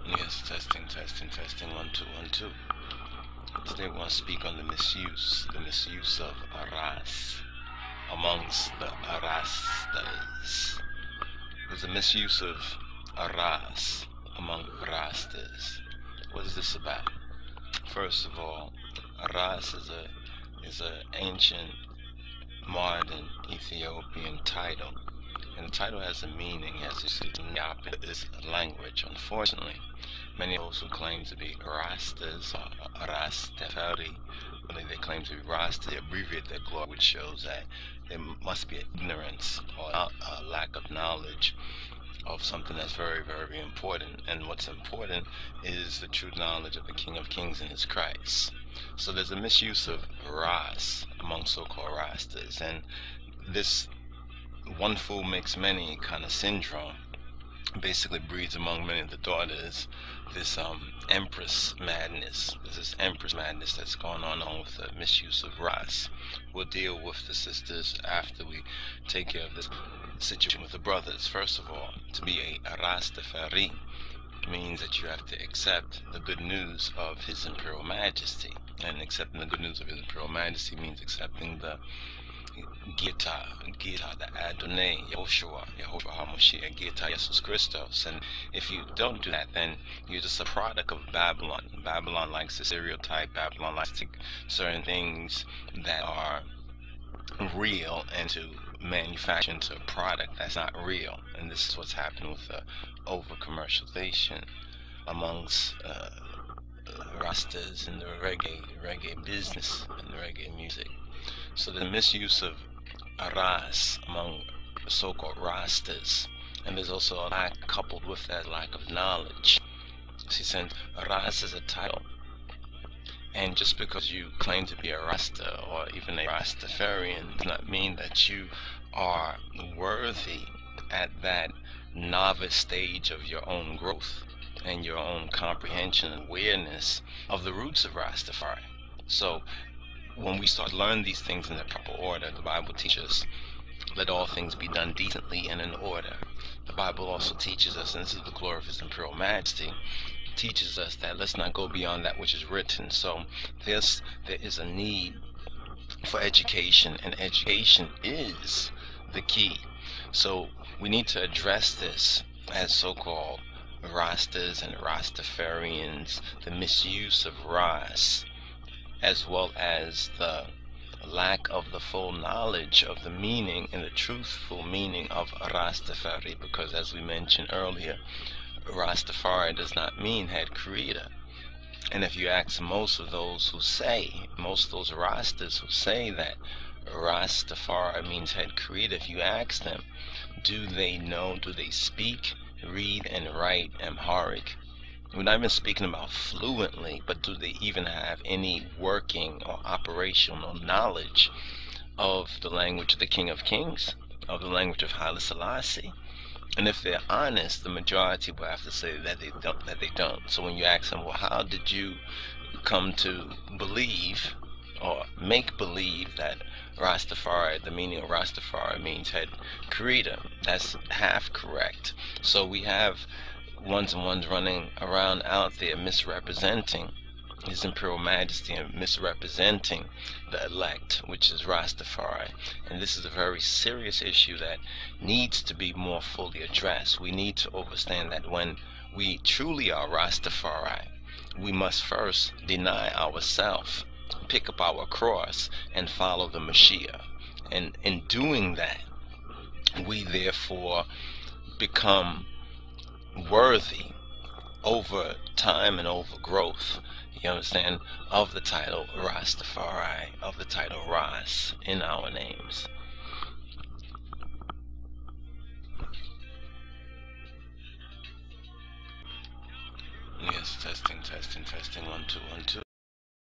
Yes, testing, testing, testing, 1 2 1 2. Today we want to speak on the misuse of RAS amongst the Rastas. There's a misuse of RAS among Rastas. What is this about? First of all, RAS is a ancient, modern Ethiopian title. And the title has a meaning, as you see, is a language. Unfortunately, many of those who claim to be Rastas or Rastafari, when they claim to be Rasta, they abbreviate their glory, which shows that there must be ignorance or a lack of knowledge of something that's very, very important. And what's important is the true knowledge of the King of Kings and his Christ. So there's a misuse of RAS among so-called Rastas, and this one fool makes many kind of syndrome basically breeds among many of the daughters this empress madness. There's this empress madness that's going on with the misuse of RAS. We'll deal with the sisters after we take care of this situation with the brothers. First of all, to be a Rastafari means that you have to accept the good news of His Imperial Majesty, and accepting the good news of His Imperial Majesty means accepting the Gita, the Adonai, Yehoshua HaMashiach, Gita, Jesus Christos. And if you don't do that, then you're just a product of Babylon. Babylon likes to stereotype, Babylon likes to take certain things that are real and to manufacture into a product that's not real. And this is what's happened with the over-commercialization amongst Rastas in the reggae business and the reggae music. So the misuse of RAS among so-called Rastas, and there's also a lack, coupled with that lack of knowledge. See, since RAS is a title, and just because you claim to be a Rasta or even a Rastafarian does not mean that you are worthy at that novice stage of your own growth and your own comprehension and awareness of the roots of Rastafari. So when we start to learn these things in the proper order, the Bible teaches, let all things be done decently and in order. The Bible also teaches us, and this is the glory of His Imperial Majesty, teaches us that let's not go beyond that which is written. So there is a need for education, and education is the key. So we need to address this as so-called Rastas and Rastafarians, the misuse of RAS, as well as the lack of the full knowledge of the meaning and the truthful meaning of Rastafari, because as we mentioned earlier, Rastafari does not mean head creator. And if you ask most of those Rastas who say that Rastafari means head creator, if you ask them, do they know, do they speak, read, and write Amharic? We're not even speaking about fluently, but do they even have any working or operational knowledge of the language of the King of Kings, of the language of Haile Selassie? And if they're honest, the majority will have to say that they don't. So when you ask them, well, how did you come to believe or make believe that Rastafari, the meaning of Rastafari means head creator? That's half correct. So we have ones and ones running around out there misrepresenting His Imperial Majesty and misrepresenting the elect, which is Rastafari. And this is a very serious issue that needs to be more fully addressed. We need to understand that when we truly are Rastafari, we must first deny ourselves, pick up our cross, and follow the Mashiach. And in doing that, we therefore become worthy over time and over growth, you understand, of the title Rastafari, of the title RAS in our names. Yes, testing, testing, testing, 1 2 1 2.